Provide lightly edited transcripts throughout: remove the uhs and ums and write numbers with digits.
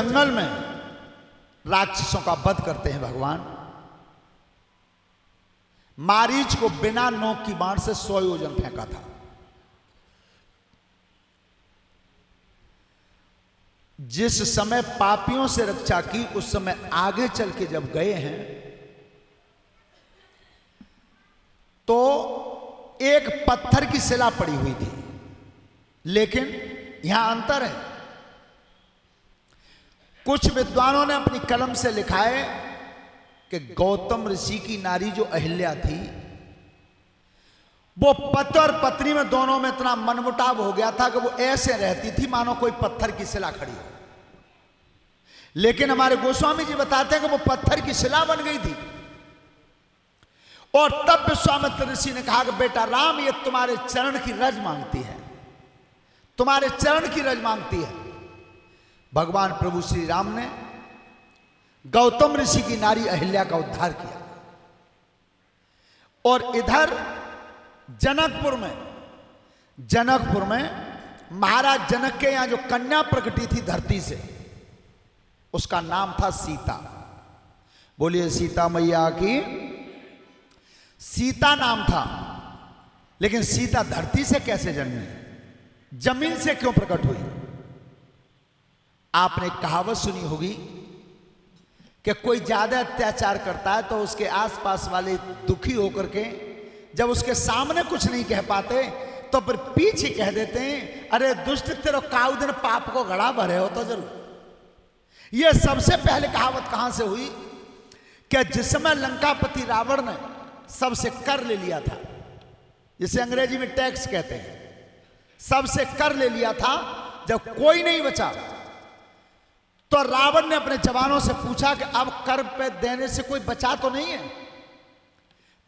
जंगल में राक्षसों का वध करते हैं भगवान। मारीच को बिना नोक की बाण से 100 योजन फेंका था। जिस समय पापियों से रक्षा की, उस समय आगे चल के जब गए हैं तो एक पत्थर की शिला पड़ी हुई थी। लेकिन यहां अंतर है। कुछ विद्वानों ने अपनी कलम से लिखा है कि गौतम ऋषि की नारी जो अहिल्या थी, वो पति और पत्नी में दोनों में इतना मनमुटाव हो गया था कि वो ऐसे रहती थी मानो कोई पत्थर की शिला खड़ी हो। लेकिन हमारे गोस्वामी जी बताते हैं कि वो पत्थर की शिला बन गई थी। और तब विश्वामित्र ऋषि ने कहा कि बेटा राम, ये तुम्हारे चरण की रज मांगती है, तुम्हारे चरण की रज मांगती है। भगवान प्रभु श्री राम ने गौतम ऋषि की नारी अहिल्या का उद्धार किया। और इधर जनकपुर में महाराज जनक के यहां जो कन्या प्रकटी थी धरती से, उसका नाम था सीता। बोलिए सीता मैया की। सीता नाम था। लेकिन सीता धरती से कैसे जन्मी, जमीन से क्यों प्रकट हुई? आपने कहावत सुनी होगी कि कोई ज्यादा अत्याचार करता है तो उसके आसपास वाले दुखी होकर के जब उसके सामने कुछ नहीं कह पाते तो फिर पीछे कह देते हैं, अरे दुष्ट तेरे काउ दिन पाप को घड़ा भरे हो तो जरूर। यह सबसे पहले कहावत कहां से हुई कि जिस समय लंकापति रावण ने सबसे कर ले लिया था, जिसे अंग्रेजी में टैक्स कहते हैं, सबसे कर ले लिया था, जब कोई नहीं बचा तो रावण ने अपने जवानों से पूछा कि अब कर पे देने से कोई बचा तो नहीं है?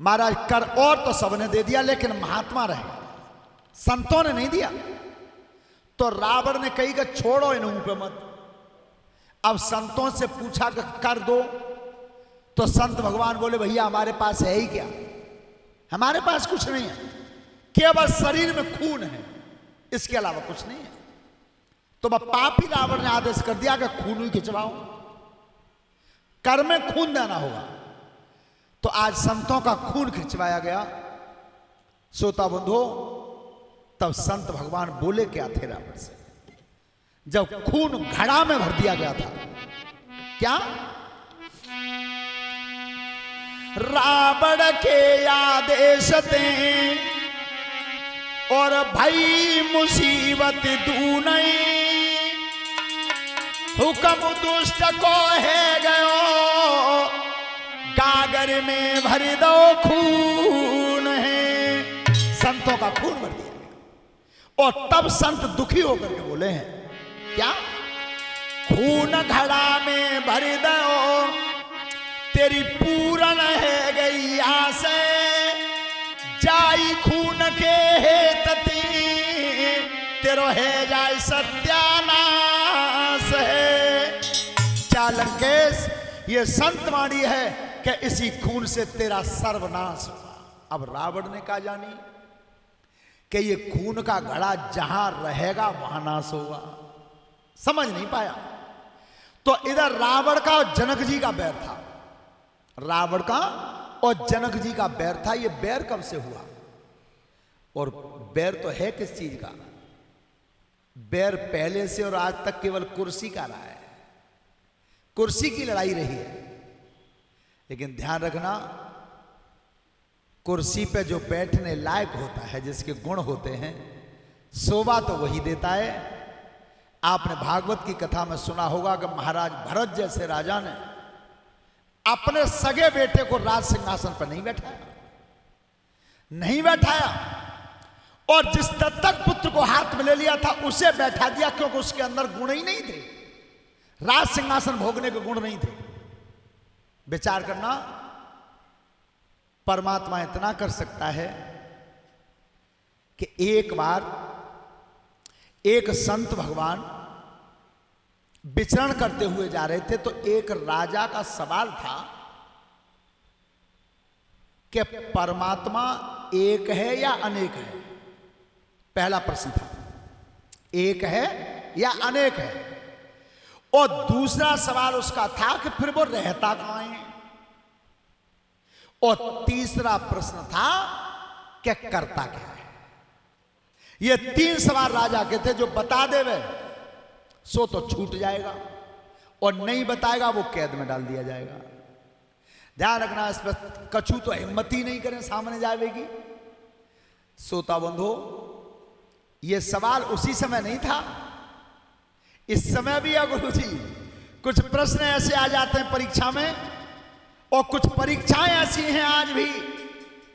महाराज कर और तो सबने दे दिया, लेकिन महात्मा रहे, संतों ने नहीं दिया। तो रावण ने कही कि छोड़ो इन पे मत। अब संतों से पूछा कि कर दो, तो संत भगवान बोले भैया हमारे पास है ही क्या, हमारे पास कुछ नहीं है, केवल शरीर में खून है, इसके अलावा कुछ नहीं है। तो वह पापी रावण ने आदेश कर दिया कि खून ही खिंचवाओ, कर में खून देना होगा। तो आज संतों का खून खिंचवाया गया। श्रोता बंधो, तब संत भगवान बोले क्या थे रावण से, जब खून घड़ा में भर दिया गया था? क्या? रावण के आदेश दें और भई मुसीबत दूनई, हुक्म दुष्ट को है गयो, गागर में भर दो खून है। संतों का खून भर दिया गया। और तब संत दुखी होकर के बोले हैं क्या? खून घड़ा में भर दो, तेरी पूरन है गई आस, जाई खून के हेतती, तेरो है जाए सत्यानाश है। चालंकेश, ये संत वाणी है कि इसी खून से तेरा सर्वनाश होगा। अब रावण ने कहा जानी कि ये खून का घड़ा जहां रहेगा वहां नाश होगा। समझ नहीं पाया। तो इधर रावण का और जनक जी का बैर था, रावण का और जनक जी का बैर था। ये बैर कब से हुआ? और बैर तो है किस चीज का? बैर पहले से और आज तक केवल कुर्सी का रहा है, कुर्सी की लड़ाई रही है। लेकिन ध्यान रखना, कुर्सी पे जो बैठने लायक होता है, जिसके गुण होते हैं, शोभा तो वही देता है। आपने भागवत की कथा में सुना होगा कि महाराज भरत जैसे राजा ने अपने सगे बेटे को राज सिंहासन पर नहीं बैठाया, और जिस दत्तक पुत्र को हाथ में ले लिया था उसे बैठा दिया, क्योंकि उसके अंदर गुण ही नहीं थे, राज सिंहासन भोगने के गुण नहीं थे। विचार करना, परमात्मा इतना कर सकता है कि एक बार एक संत भगवान विचरण करते हुए जा रहे थे, तो एक राजा का सवाल था कि परमात्मा एक है या अनेक है? पहला प्रश्न था, एक है या अनेक है? और दूसरा सवाल उसका था कि फिर वो रहता कहां है, और तीसरा प्रश्न था कि करता क्या है। ये 3 सवाल राजा के थे, जो बता देवे सो तो छूट जाएगा, और नहीं बताएगा वो कैद में डाल दिया जाएगा। ध्यान रखना, इस पर कछु तो हिम्मत ही नहीं करें सामने जाएगी। श्रोता बंधु, ये सवाल उसी समय नहीं था, इस समय भी है गुरु जी। कुछ प्रश्न ऐसे आ जाते हैं परीक्षा में, और कुछ परीक्षाएं ऐसी हैं आज भी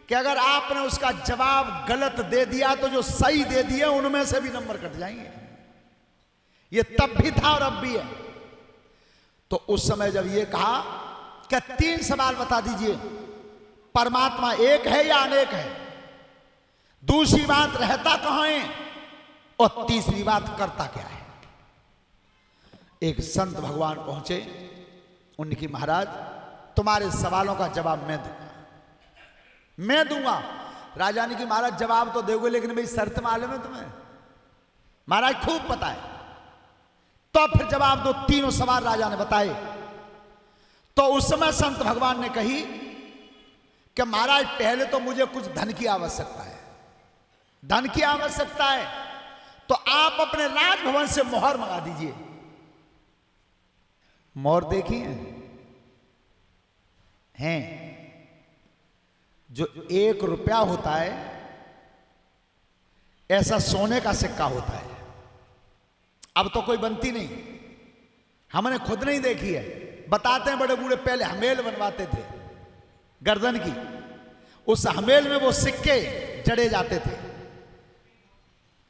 कि अगर आपने उसका जवाब गलत दे दिया तो जो सही दे दिए उनमें से भी नंबर कट जाएंगे। ये तब भी था और अब भी है। तो उस समय जब ये कहा कि 3 सवाल बता दीजिए, परमात्मा एक है या अनेक है, दूसरी बात रहता कहां है, और तीसरी बात करता क्या है। एक संत भगवान पहुंचे, उनकी महाराज तुम्हारे सवालों का जवाब मैं दूंगा। राजा ने कि महाराज जवाब तो दोगे, लेकिन भाई शर्त मालूम है तुम्हें? महाराज खूब पता है। तो फिर जवाब दो। 3 सवाल राजा ने बताए। तो उस समय संत भगवान ने कही कि महाराज पहले तो मुझे कुछ धन की आवश्यकता है, धन की आवश्यकता है, तो आप अपने राजभवन से मोहर मंगा दीजिए। मोहर देखी हैं जो 1 रुपया होता है, ऐसा सोने का सिक्का होता है। अब तो कोई बनती नहीं, हमने खुद नहीं देखी है। बताते हैं बड़े बूढ़े पहले हमेल बनवाते थे गर्दन की, उस हमेल में वो सिक्के जड़े जाते थे,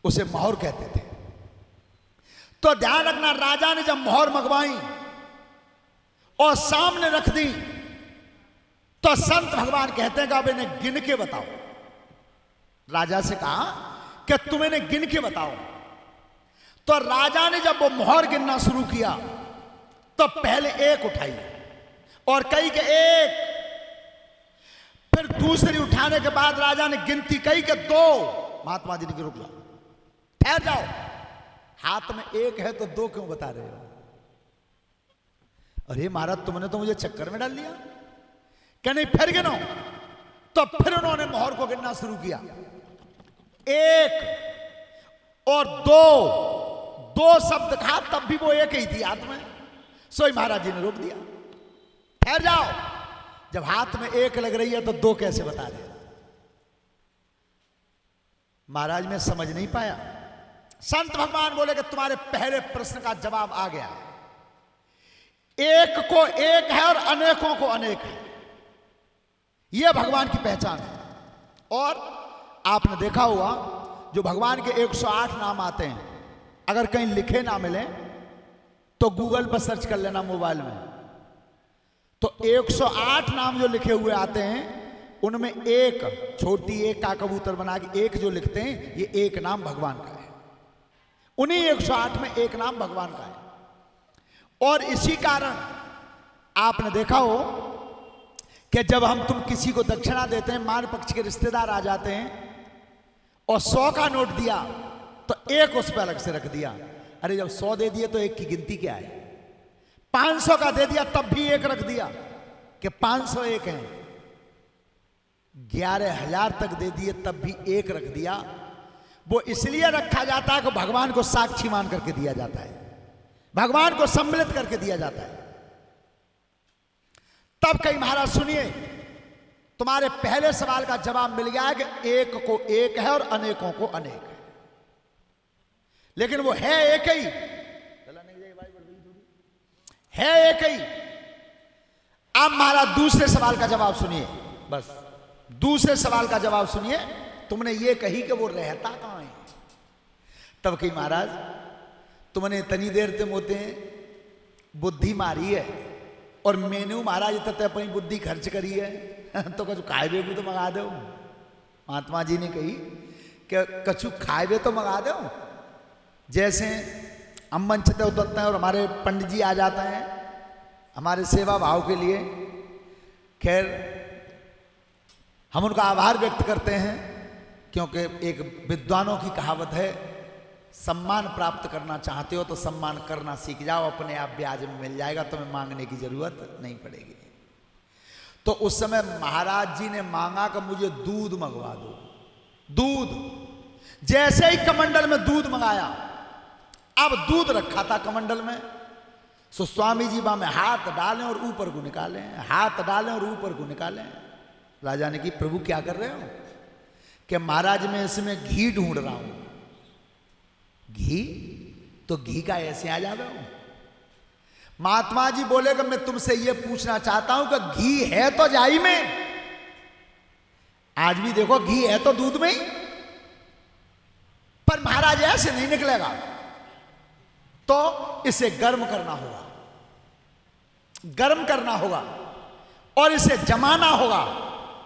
उसे मोहर कहते थे। तो ध्यान रखना, राजा ने जब मोहर मंगवाई और सामने रख दी, तो संत भगवान कहते हैं कि अब इन्हें गिन के बताओ। राजा से कहा कि तुम इन्हें गिन के बताओ। तो राजा ने जब वो मोहर गिनना शुरू किया तो पहले 1 उठाई और कही कि 1, फिर दूसरी उठाने के बाद राजा ने गिनती कही कि 2। महात्मा जी ने रुक जाओ, ठहर जाओ, हाथ में 1 है तो 2 क्यों बता रहे हो? अरे महाराज तुमने तो मुझे चक्कर में डाल दिया। क्या नहीं, फिर गिनो। तो फिर उन्होंने मोहर को गिनना शुरू किया, 1 और 2 शब्द कहा, तब भी वो 1 ही थी हाथ में। सोई महाराज जी ने रोक दिया, ठहर जाओ, जब हाथ में 1 लग रही है तो 2 कैसे बता रहे हो? महाराज में समझ नहीं पाया। संत भगवान बोले कि तुम्हारे पहले प्रश्न का जवाब आ गया है। 1 को 1 है और अनेकों को अनेक है, यह भगवान की पहचान है। और आपने देखा हुआ, जो भगवान के 108 नाम आते हैं, अगर कहीं लिखे ना मिले तो गूगल पर सर्च कर लेना मोबाइल में। तो 108 नाम जो लिखे हुए आते हैं, उनमें 1 छोटी 1 का कबूतर बना के 1 जो लिखते हैं, ये 1 नाम भगवान का है। उन्हीं 108 में 1 नाम भगवान का है। और इसी कारण आपने देखा हो कि जब तुम किसी को दक्षिणा देते हैं, मान पक्ष के रिश्तेदार आ जाते हैं और 100 का नोट दिया तो 1 उस पर अलग से रख दिया। अरे जब 100 दे दिए तो 1 की गिनती क्या है? 500 का दे दिया तब भी 1 रख दिया कि 501 है। 11,000 तक दे दिए तब भी 1 रख दिया। वो इसलिए रखा जाता है कि भगवान को साक्षी मान करके दिया जाता है, भगवान को सम्मिलित करके दिया जाता है। तब कहीं महाराज सुनिए, तुम्हारे पहले सवाल का जवाब मिल गया है कि 1 को 1 है और अनेकों को अनेक है, लेकिन वो है 1 ही, है 1 ही। अब महाराज दूसरे सवाल का जवाब सुनिए, बस दूसरे सवाल का जवाब सुनिए। तुमने ये कही कि वो रहता कहां है? तब कही महाराज तुमने इतनी देर तुम होते हैं बुद्धि मारी है, और मेनू महाराज तक अपनी बुद्धि खर्च करी है, तो कछु खाए भी तो मंगा दो। महात्मा जी ने कही कि कछु खाए तो मंगा दो। जैसे हम मंचते उतरते हैं और हमारे पंडित जी आ जाते हैं हमारे सेवा भाव के लिए, खैर हम उनका आभार व्यक्त करते हैं, क्योंकि एक विद्वानों की कहावत है सम्मान प्राप्त करना चाहते हो तो सम्मान करना सीख जाओ, अपने आप ब्याज में मिल जाएगा, तुम्हें मांगने की जरूरत नहीं पड़ेगी। तो उस समय महाराज जी ने मांगा कि मुझे दूध मंगवा दो। दूध, जैसे ही कमंडल में दूध मंगाया, अब दूध रखा था कमंडल में, सो स्वामी जी में हाथ डालें और ऊपर को निकालें, हाथ डालें और ऊपर को निकालें। राजा ने कि प्रभु क्या कर रहे हो? कि महाराज मैं इसमें घी ढूंढ रहा हूं। घी? तो घी का ऐसे आ जावे हो? महात्मा जी बोले कि मैं तुमसे यह पूछना चाहता हूं कि घी है तो जाई में, आज भी देखो घी है तो दूध में ही, पर महाराज ऐसे नहीं निकलेगा, तो इसे गर्म करना होगा, गर्म करना होगा और इसे जमाना होगा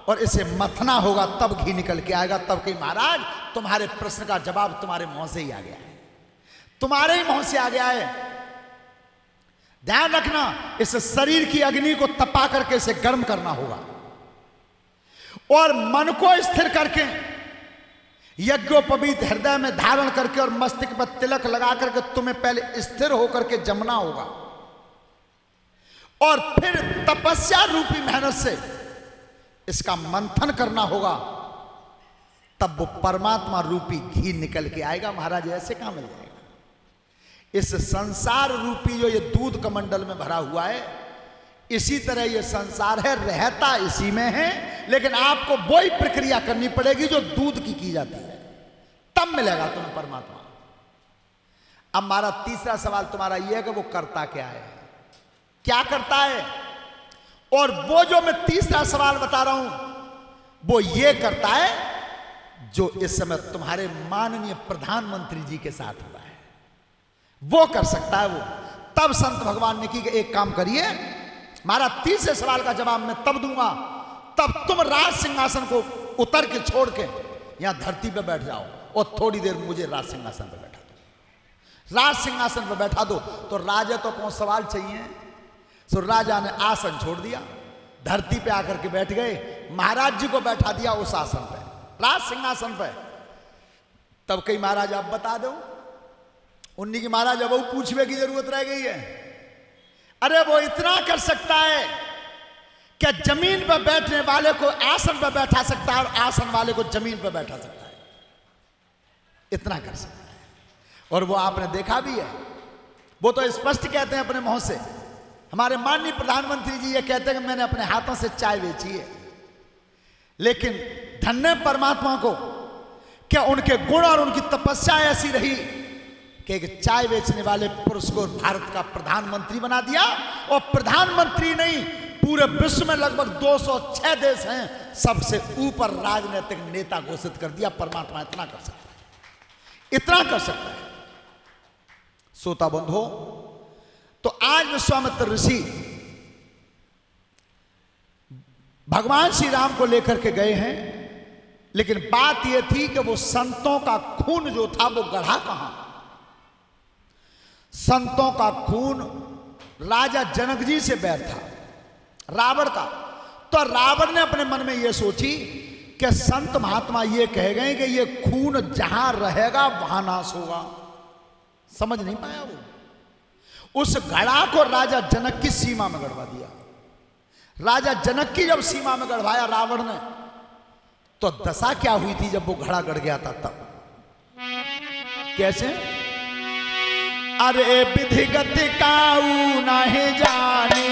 और इसे मथना होगा, तब घी निकल के आएगा। तब कहीं महाराज तुम्हारे प्रश्न का जवाब तुम्हारे मुंह से ही आ गया है, तुम्हारे ही मुंह से आ गया है। ध्यान रखना, इस शरीर की अग्नि को तपा करके इसे गर्म करना होगा और मन को स्थिर करके यज्ञोपवीत हृदय में धारण करके और मस्तिष्क पर तिलक लगा करके तुम्हें पहले स्थिर होकर के जमना होगा और फिर तपस्या रूपी मेहनत से इसका मंथन करना होगा, तब वो परमात्मा रूपी घी निकल के आएगा। महाराज ऐसे कहां मिल जाएगा? इस संसार रूपी जो ये दूध कमंडल में भरा हुआ है, इसी तरह ये संसार है, रहता इसी में है, लेकिन आपको वही प्रक्रिया करनी पड़ेगी जो दूध की जाती है, तब मिलेगा तुम्हें परमात्मा। अब हमारा तीसरा सवाल तुम्हारा यह है कि वो करता क्या है, क्या करता है? और वो जो मैं तीसरा सवाल बता रहा हूं वो ये करता है जो इस समय तुम्हारे माननीय प्रधानमंत्री जी के साथ हुआ है, वो कर सकता है वो। तब संत भगवान ने की कि एक काम करिए, हमारा तीसरे सवाल का जवाब मैं तब दूंगा, तब तुम राज सिंहासन को उतर के छोड़ के यहां धरती पे बैठ जाओ और थोड़ी देर मुझे राज सिंहासन पे बैठा दो। राज सिंहासन पे बैठा दो तो राजा तो कौन सवाल चाहिए। सो राजा ने आसन छोड़ दिया, धरती पे आकर के बैठ गए, महाराज जी को बैठा दिया उस आसन पे, राज सिंहासन पे। तब कई महाराज आप बता दो, उन्हीं की महाराज अब पूछने की जरूरत रह गई है। अरे वो इतना कर सकता है कि जमीन पर बैठने वाले को आसन पर बैठा सकता है और आसन वाले को जमीन पर बैठा सकता है, इतना कर सकता है। और वो आपने देखा भी है, वो तो स्पष्ट कहते हैं अपने मुंह से, हमारे माननीय प्रधानमंत्री जी ये कहते हैं कि मैंने अपने हाथों से चाय बेची है। लेकिन धन्य परमात्मा को, क्या उनके गुण और उनकी तपस्या ऐसी रही कि एक चाय बेचने वाले पुरुष को भारत का प्रधानमंत्री बना दिया। और प्रधानमंत्री नहीं, पूरे विश्व में लगभग 206 देश हैं, सबसे ऊपर राजनीतिक नेता घोषित कर दिया। परमात्मा इतना कर सकता है, इतना कर सकता है। श्रोता बंधुओं, तो आज विश्वामित्र ऋषि भगवान श्री राम को लेकर के गए हैं, लेकिन बात यह थी कि वो संतों का खून जो था वो गढ़ा कहां। संतों का खून राजा जनक जी से बैर था, रावण का। तो रावण ने अपने मन में यह सोची कि संत महात्मा ये कह गए कि ये खून जहां रहेगा वहां नाश होगा। समझ नहीं पाया वो, उस घड़ा को राजा जनक की सीमा में गड़वा दिया। राजा जनक की जब सीमा में गड़वाया रावण ने, तो दशा क्या हुई थी जब वो घड़ा गड़ गया था। तब कैसे? अरे विधिगत काऊ नहीं जानी,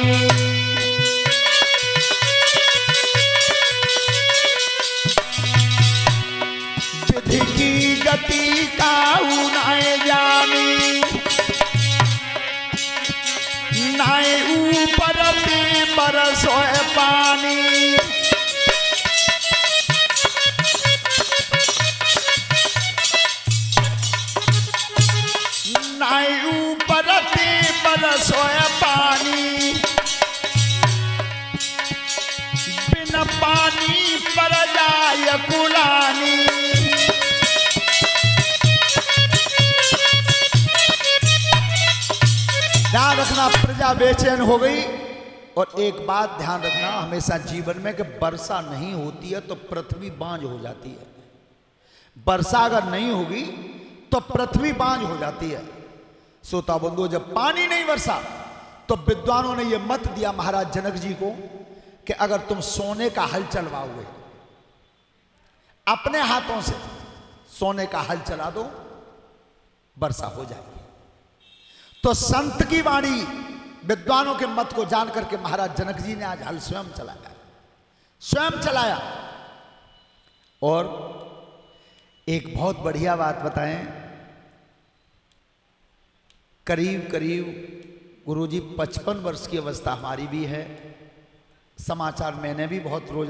विधि की गति काऊ नहीं जानी, नाए ऊपर पे बरसोए पानी, नाए ऊपर पे बरसोए पानी, बिन पानी पर जाय कुलानी। ध्यान रखना, प्रजा बेचैन हो गई। और एक बात ध्यान रखना हमेशा जीवन में कि वर्षा नहीं होती है तो पृथ्वी बांझ हो जाती है। वर्षा अगर नहीं होगी तो पृथ्वी बांझ हो जाती है। श्रोता बंधुओं, जब पानी नहीं बरसा तो विद्वानों ने यह मत दिया महाराज जनक जी को कि अगर तुम सोने का हल चलवाओगे, अपने हाथों से सोने का हल चला दो, वर्षा हो जाएगी। तो संत की वाणी, विद्वानों के मत को जान करके महाराज जनक जी ने आज हल स्वयं चलाया, स्वयं चलाया। और एक बहुत बढ़िया बात बताएं, करीब करीब गुरुजी 55 वर्ष की अवस्था हमारी भी है। समाचार मैंने भी बहुत रोजाना